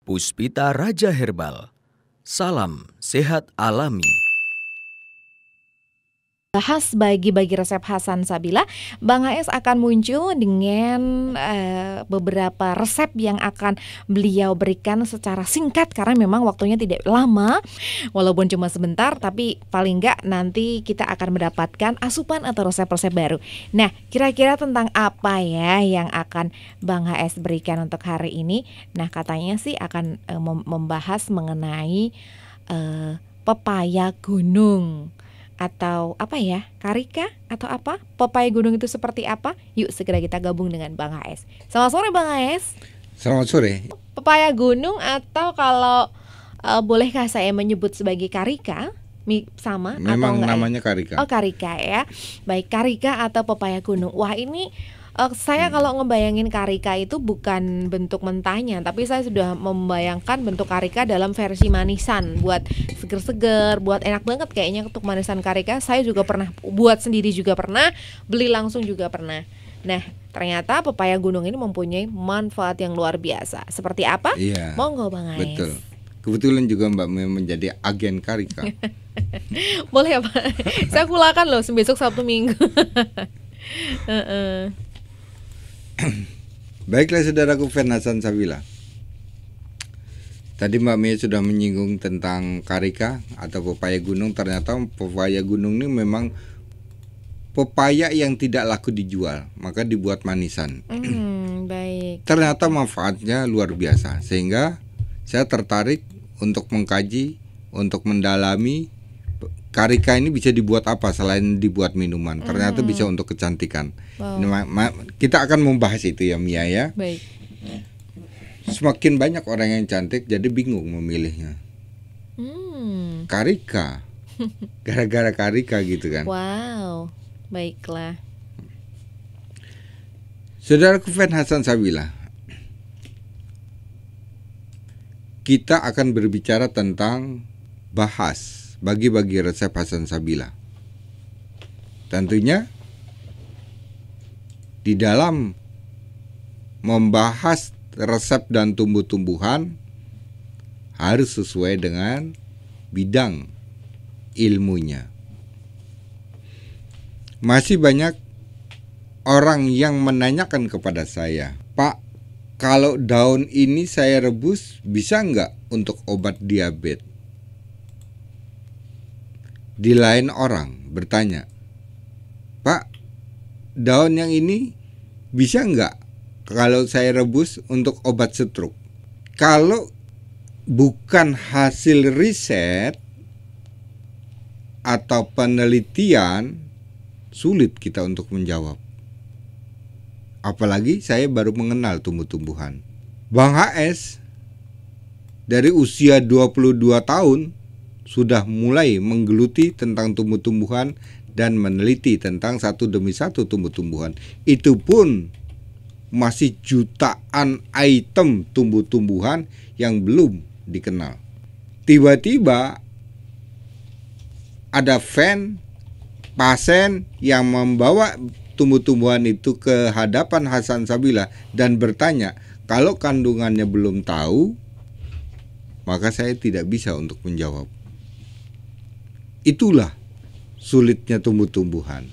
Puspita Raja Herbal. Salam sehat alami. Bahas bagi-bagi resep Hasan Sabila, Bang HS akan muncul dengan beberapa resep yang akan beliau berikan secara singkat karena memang waktunya tidak lama, walaupun cuma sebentar, tapi paling enggak nanti kita akan mendapatkan asupan atau resep-resep baru. Nah, kira-kira tentang apa ya yang akan Bang HS berikan untuk hari ini? Nah, katanya sih akan membahas mengenai pepaya gunung. Atau apa ya, karika atau apa, pepaya gunung itu seperti apa? Yuk segera kita gabung dengan Bang HS. Selamat sore Bang HS. Selamat sore. Pepaya gunung atau kalau bolehkah saya menyebut sebagai karika? Sama memang atau enggak? Namanya karika. Oh, karika ya. Baik, karika atau pepaya gunung. Wah, ini saya kalau ngebayangin karika itu bukan bentuk mentahnya, tapi saya sudah membayangkan bentuk karika dalam versi manisan, buat seger-seger, buat enak banget kayaknya untuk manisan karika. Saya juga pernah buat sendiri, juga pernah beli langsung, juga pernah. Nah, ternyata pepaya gunung ini mempunyai manfaat yang luar biasa. Seperti apa? Iya, Monggo Bang Ais. betul. Kebetulan juga Mbak Mei menjadi agen karika. Boleh ya Pak? Saya kulakan loh besok Sabtu Minggu. Baiklah saudaraku fan Hasan Sabila. Tadi Mbak Mei sudah menyinggung tentang karika atau pepaya gunung. Ternyata pepaya gunung ini memang pepaya yang tidak laku dijual, maka dibuat manisan. Baik. Ternyata manfaatnya luar biasa, sehingga saya tertarik untuk mengkaji, untuk mendalami karika ini bisa dibuat apa selain dibuat minuman. Ternyata bisa untuk kecantikan. Wow. Kita akan membahas itu ya Mia ya. Baik. Semakin banyak orang yang cantik, jadi bingung memilihnya. Karika, gara-gara karika gitu kan. Wow, baiklah. Saudaraku fan Hasan Sabila, kita akan berbicara tentang bahas bagi-bagi resep Hasan Sabila. Tentunya di dalam membahas resep dan tumbuh-tumbuhan harus sesuai dengan bidang ilmunya. Masih banyak orang yang menanyakan kepada saya, Pak, kalau daun ini saya rebus bisa nggak untuk obat diabetes? Di lain orang bertanya, Pak, daun yang ini bisa nggak kalau saya rebus untuk obat stroke? Kalau bukan hasil riset atau penelitian, sulit kita untuk menjawab. Apalagi saya baru mengenal tumbuh-tumbuhan. Bang HS dari usia 22 tahun sudah mulai menggeluti tentang tumbuh-tumbuhan dan meneliti tentang satu demi satu tumbuh-tumbuhan. Itu pun masih jutaan item tumbuh-tumbuhan yang belum dikenal. Tiba-tiba ada pasien yang membawa tumbuh-tumbuhan itu ke hadapan Hasan Sabila dan bertanya, kalau kandungannya belum tahu, maka saya tidak bisa untuk menjawab. Itulah sulitnya tumbuh-tumbuhan.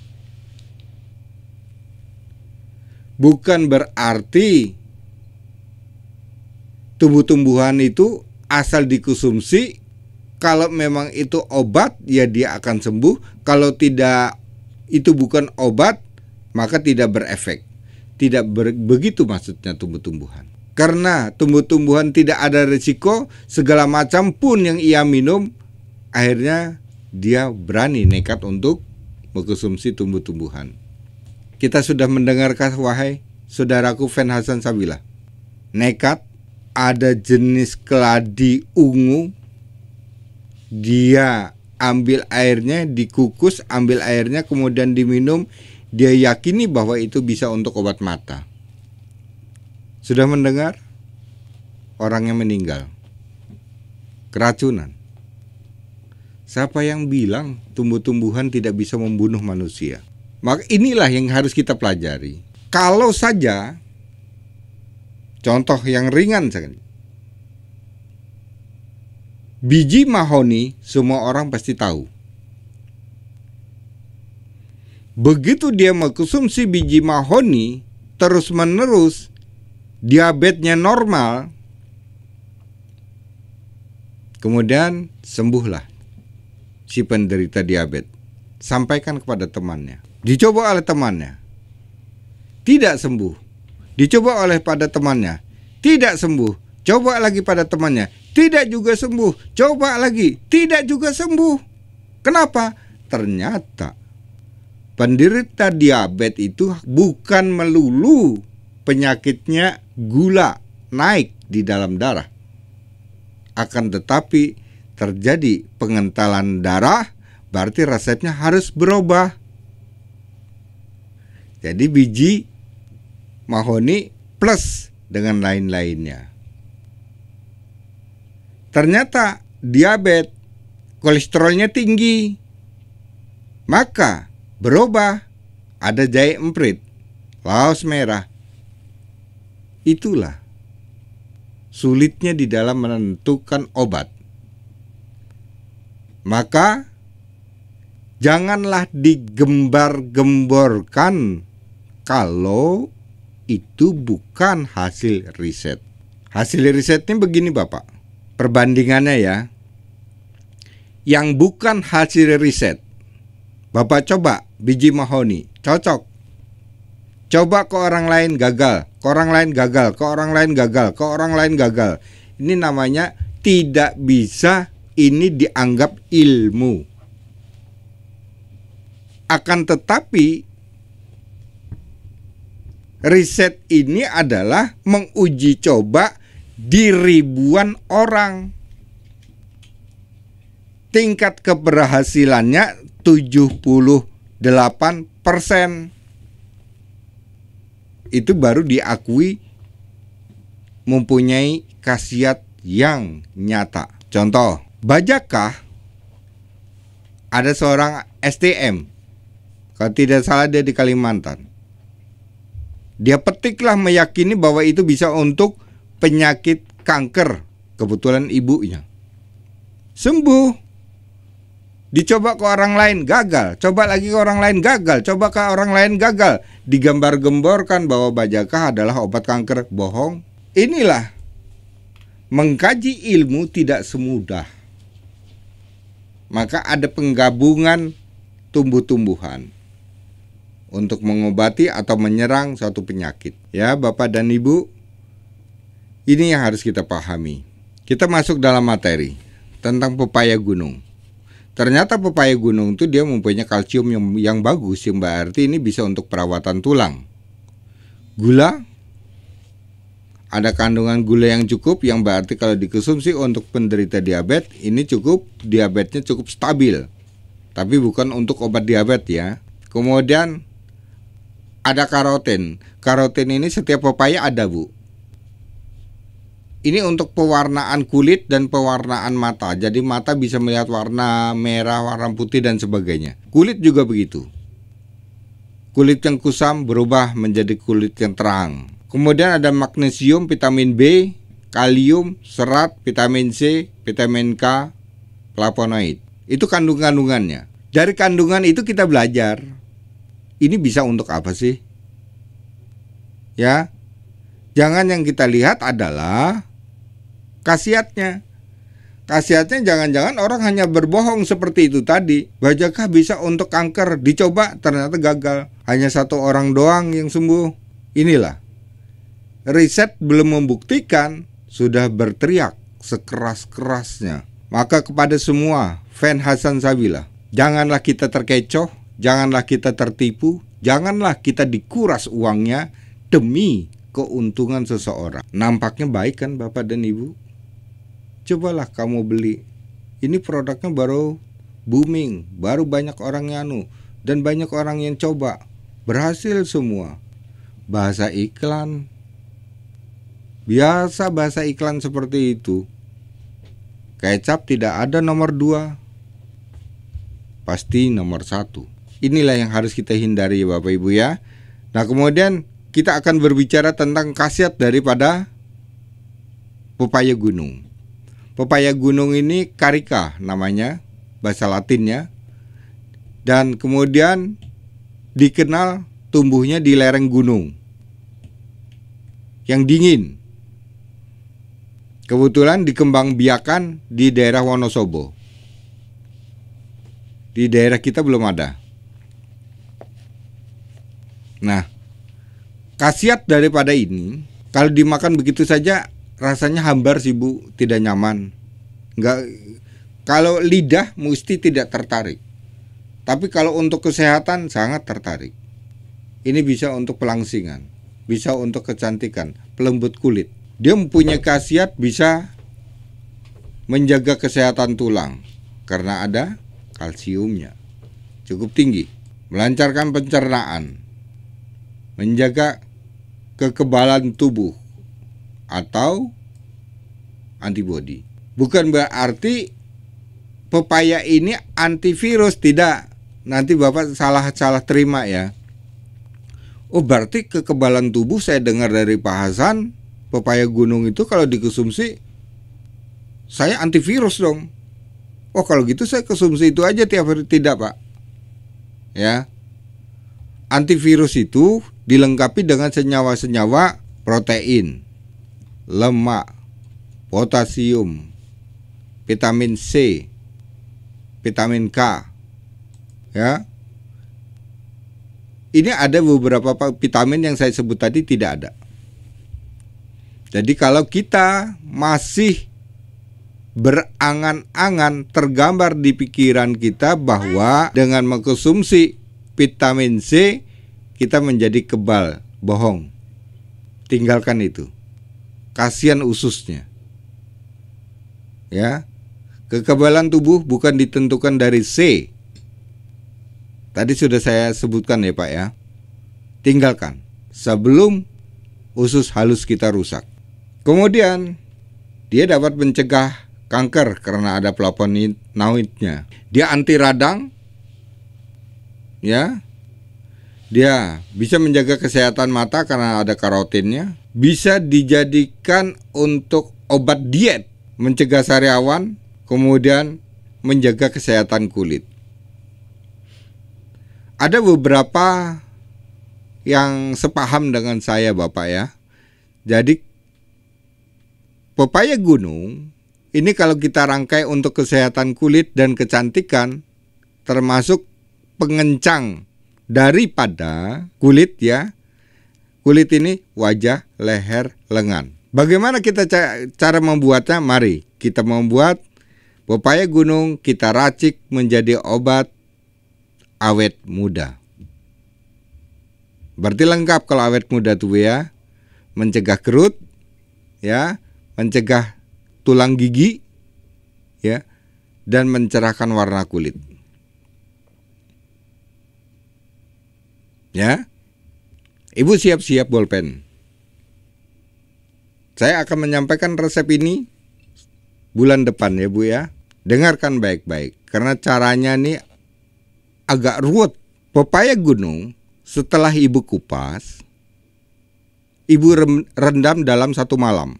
Bukan berarti tumbuh-tumbuhan itu asal dikonsumsi, kalau memang itu obat ya dia akan sembuh. Kalau tidak, itu bukan obat, maka tidak berefek. Tidak begitu maksudnya tumbuh-tumbuhan. Karena tumbuh-tumbuhan tidak ada risiko, segala macam pun yang ia minum, akhirnya dia berani nekat untuk mengkonsumsi tumbuh-tumbuhan. Kita sudah mendengarkan, wahai saudaraku fan Hasan Sabila, nekat ada jenis keladi ungu, dia ambil airnya, dikukus, ambil airnya, kemudian diminum, dia yakini bahwa itu bisa untuk obat mata. Sudah mendengar? Orangnya meninggal, keracunan. Siapa yang bilang tumbuh-tumbuhan tidak bisa membunuh manusia? Maka inilah yang harus kita pelajari. Kalau saja, contoh yang ringan sekali, Biji mahoni semua orang pasti tahu. Begitu dia mengkonsumsi biji mahoni terus-menerus, diabetesnya normal, kemudian sembuhlah si penderita diabetes. Sampaikan kepada temannya. Dicoba oleh temannya, tidak sembuh. Dicoba oleh pada temannya, tidak sembuh. Coba lagi pada temannya, tidak juga sembuh. Coba lagi, tidak juga sembuh. Kenapa? Ternyata penderita diabetes itu bukan melulu penyakitnya gula naik di dalam darah, akan tetapi terjadi pengentalan darah. Berarti resepnya harus berubah. Jadi biji mahoni plus dengan lain-lainnya. Ternyata diabetes, kolesterolnya tinggi, maka berubah. Ada jahe emprit, laos merah. Itulah sulitnya di dalam menentukan obat. Maka janganlah digembar-gemborkan kalau itu bukan hasil riset. Hasil risetnya begini Bapak, perbandingannya ya. Yang bukan hasil riset, Bapak coba biji mahoni, cocok. Coba ke orang lain gagal, ke orang lain gagal, ke orang lain gagal, ke orang lain gagal. Ini namanya tidak bisa, ini dianggap ilmu. Akan tetapi riset ini adalah menguji coba di ribuan orang. Tingkat keberhasilannya 78%. Itu baru diakui mempunyai khasiat yang nyata. Contoh, Bajakah ada seorang STM, kalau tidak salah dia di Kalimantan. Dia petiklah meyakini bahwa itu bisa untuk penyakit kanker. Kebetulan ibunya sembuh. Dicoba ke orang lain gagal, coba lagi ke orang lain gagal, coba ke orang lain gagal. Digambar-gemborkan bahwa Bajakah adalah obat kanker. Bohong. Inilah mengkaji ilmu tidak semudah. Maka ada penggabungan tumbuh-tumbuhan untuk mengobati atau menyerang suatu penyakit. Ya Bapak dan Ibu, ini yang harus kita pahami. Kita masuk dalam materi tentang pepaya gunung. Ternyata pepaya gunung itu dia mempunyai kalsium yang bagus, yang berarti ini bisa untuk perawatan tulang. Gula, ada kandungan gula yang cukup, yang berarti kalau dikonsumsi untuk penderita diabetes, ini cukup, diabetesnya cukup stabil. Tapi bukan untuk obat diabetes ya. Kemudian ada karoten. Karoten ini setiap pepaya ada Bu. Ini untuk pewarnaan kulit dan pewarnaan mata. Jadi mata bisa melihat warna merah, warna putih dan sebagainya. Kulit juga begitu. Kulit yang kusam berubah menjadi kulit yang terang. Kemudian ada magnesium, vitamin B, kalium, serat, vitamin C, vitamin K, flavonoid. Itu kandungannya. Dari kandungan itu kita belajar. Ini bisa untuk apa sih? Ya. Jangan yang kita lihat adalah khasiatnya. Khasiatnya jangan-jangan orang hanya berbohong seperti itu tadi. Bajakah bisa untuk kanker, dicoba ternyata gagal. Hanya satu orang doang yang sembuh. Inilah. Riset belum membuktikan, sudah berteriak sekeras-kerasnya. Maka kepada semua fan Hasan Sabila, janganlah kita terkecoh, janganlah kita tertipu, janganlah kita dikuras uangnya demi keuntungan seseorang. Nampaknya baik kan Bapak dan Ibu? Cobalah kamu beli. Ini produknya baru booming, baru banyak orang yang dan banyak orang yang coba. Berhasil semua. Bahasa iklan. Biasa bahasa iklan seperti itu. Kecap tidak ada nomor 2. Pasti nomor 1. Inilah yang harus kita hindari ya Bapak Ibu ya. Nah kemudian kita akan berbicara tentang khasiat daripada pepaya gunung. Pepaya gunung ini carica namanya, bahasa Latinnya. Dan kemudian dikenal tumbuhnya di lereng gunung yang dingin. Kebetulan dikembangbiakan di daerah Wonosobo. Di daerah kita belum ada. Nah, khasiat daripada ini, kalau dimakan begitu saja rasanya hambar sih Bu, tidak nyaman. Enggak, kalau lidah mesti tidak tertarik. Tapi kalau untuk kesehatan sangat tertarik. Ini bisa untuk pelangsingan, bisa untuk kecantikan, pelembut kulit. Dia mempunyai khasiat bisa menjaga kesehatan tulang karena ada kalsiumnya cukup tinggi, melancarkan pencernaan, menjaga kekebalan tubuh atau antibodi. Bukan berarti pepaya ini antivirus, tidak. Nanti Bapak salah terima ya. Oh, berarti kekebalan tubuh saya dengar dari Pak Hasan, pepaya gunung itu kalau dikonsumsi saya antivirus dong. Oh, kalau gitu saya konsumsi itu aja tiap hari. Tidak, Pak. Ya. Antivirus itu dilengkapi dengan senyawa-senyawa protein, lemak, potasium, vitamin C, vitamin K. Ya. Ini ada beberapa vitamin yang saya sebut tadi tidak ada. Jadi kalau kita masih berangan-angan, tergambar di pikiran kita bahwa dengan mengkonsumsi vitamin C kita menjadi kebal, bohong. Tinggalkan itu. Kasihan ususnya. Ya. Kekebalan tubuh bukan ditentukan dari C. Tadi sudah saya sebutkan ya Pak ya. Tinggalkan sebelum usus halus kita rusak. Kemudian dia dapat mencegah kanker karena ada flavonoidnya. Dia anti radang. Ya. Dia bisa menjaga kesehatan mata karena ada karotinnya. Bisa dijadikan untuk obat diet, mencegah sariawan, kemudian menjaga kesehatan kulit. Ada beberapa yang sepaham dengan saya Bapak ya. Jadi pepaya gunung ini kalau kita rangkai untuk kesehatan kulit dan kecantikan, termasuk pengencang daripada kulit ya. Kulit ini wajah, leher, lengan. Bagaimana kita cara membuatnya? Mari kita membuat pepaya gunung, kita racik menjadi obat awet muda. Berarti lengkap kalau awet muda tuh ya. Mencegah kerut, ya, mencegah tulang gigi, ya, dan mencerahkan warna kulit. Ya. Ibu siap-siap bolpen. Saya akan menyampaikan resep ini bulan depan ya Bu ya. Dengarkan baik-baik karena caranya nih agak ruwet. Pepaya gunung setelah Ibu kupas, Ibu rendam dalam 1 malam.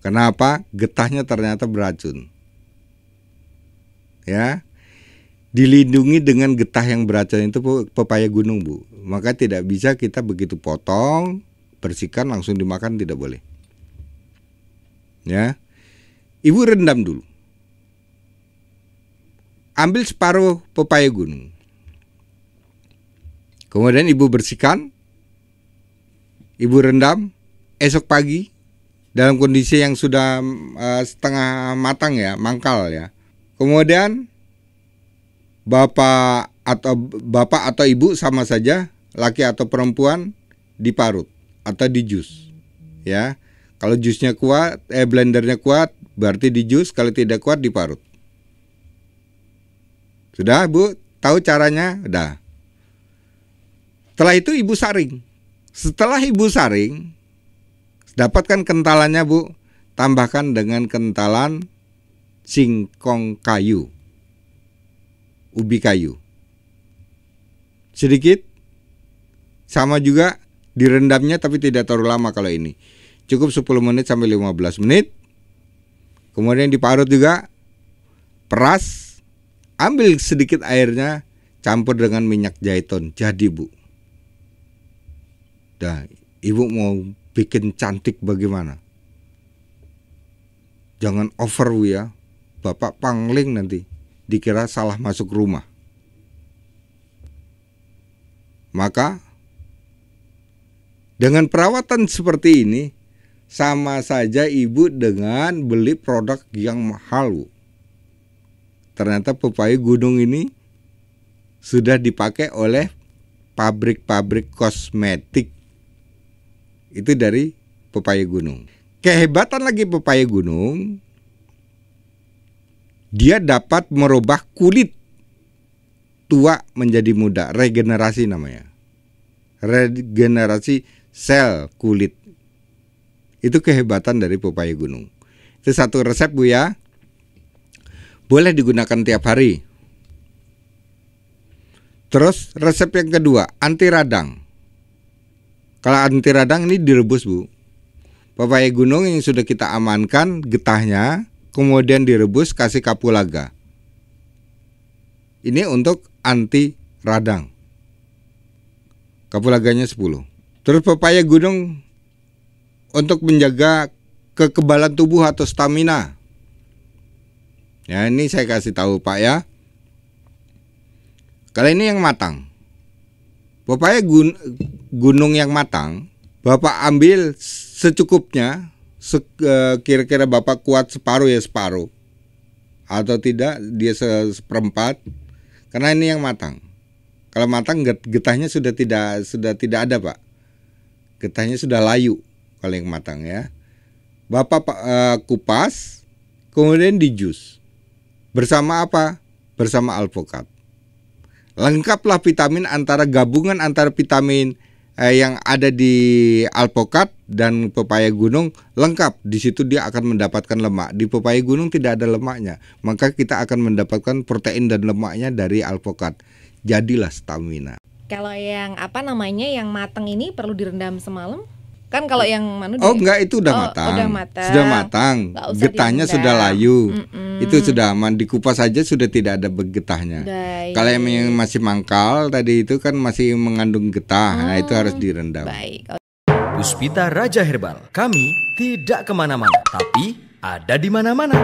Kenapa? Getahnya ternyata beracun. Ya. Dilindungi dengan getah yang beracun itu pepaya gunung Bu. Maka tidak bisa kita begitu potong, bersihkan langsung dimakan, tidak boleh. Ya. Ibu rendam dulu. Ambil separuh pepaya gunung. Kemudian Ibu bersihkan. Ibu rendam. Esok pagi dalam kondisi yang sudah setengah matang ya, mangkal ya. Kemudian Bapak atau Ibu sama saja, laki atau perempuan, diparut atau di jus. Ya. Kalau jusnya kuat, blendernya kuat, berarti di jus, kalau tidak kuat diparut. Sudah Bu, tahu caranya? Udah. Setelah itu Ibu saring. Setelah Ibu saring, dapatkan kentalannya Bu, tambahkan dengan kentalan singkong kayu, ubi kayu. Sedikit, sama juga direndamnya tapi tidak terlalu lama kalau ini. Cukup 10 menit sampai 15 menit. Kemudian diparut juga, peras, ambil sedikit airnya, campur dengan minyak zaitun, jadi Bu. Dah, Ibu mau bikin cantik bagaimana? Jangan over Bu ya, Bapak pangling nanti, dikira salah masuk rumah. Maka dengan perawatan seperti ini sama saja Ibu dengan beli produk yang mahal, Bu. Ternyata pepaya gunung ini sudah dipakai oleh pabrik-pabrik kosmetik. Itu dari pepaya gunung. Kehebatan lagi pepaya gunung, dia dapat merubah kulit tua menjadi muda, regenerasi namanya. Regenerasi sel kulit. Itu kehebatan dari pepaya gunung. Itu satu resep Bu ya. Boleh digunakan tiap hari. Terus resep yang kedua, anti radang. Kalau anti radang ini direbus Bu. Pepaya gunung yang sudah kita amankan getahnya, kemudian direbus kasih kapulaga. Ini untuk anti radang. Kapulaganya 10. Terus pepaya gunung untuk menjaga kekebalan tubuh atau stamina. Ya, ini saya kasih tahu Pak ya. Kalau ini yang matang. Pepaya gunung yang matang, Bapak ambil secukupnya, kira-kira Bapak kuat separuh ya separuh. Atau tidak dia seperempat. Karena ini yang matang. Kalau matang getahnya sudah tidak ada Pak. Getahnya sudah layu kalau yang matang ya. Bapak kupas, kemudian dijus. Bersama apa? Bersama alpukat. Lengkaplah vitamin gabungan antara vitamin yang ada di alpukat dan pepaya gunung lengkap. Di situ dia akan mendapatkan lemak. Di pepaya gunung tidak ada lemaknya. Maka kita akan mendapatkan protein dan lemaknya dari alpukat. Jadilah stamina. Kalau yang yang matang ini perlu direndam semalam? Kan kalau yang enggak, itu udah matang. Sudah matang. Getahnya sudah layu. Itu sudah aman, dikupas saja sudah tidak ada getahnya. Kalau yang masih mangkal tadi itu kan masih mengandung getah. Nah, itu harus direndam. Baik. Puspita Raja Herbal. Kami tidak kemana-mana, tapi ada di mana-mana.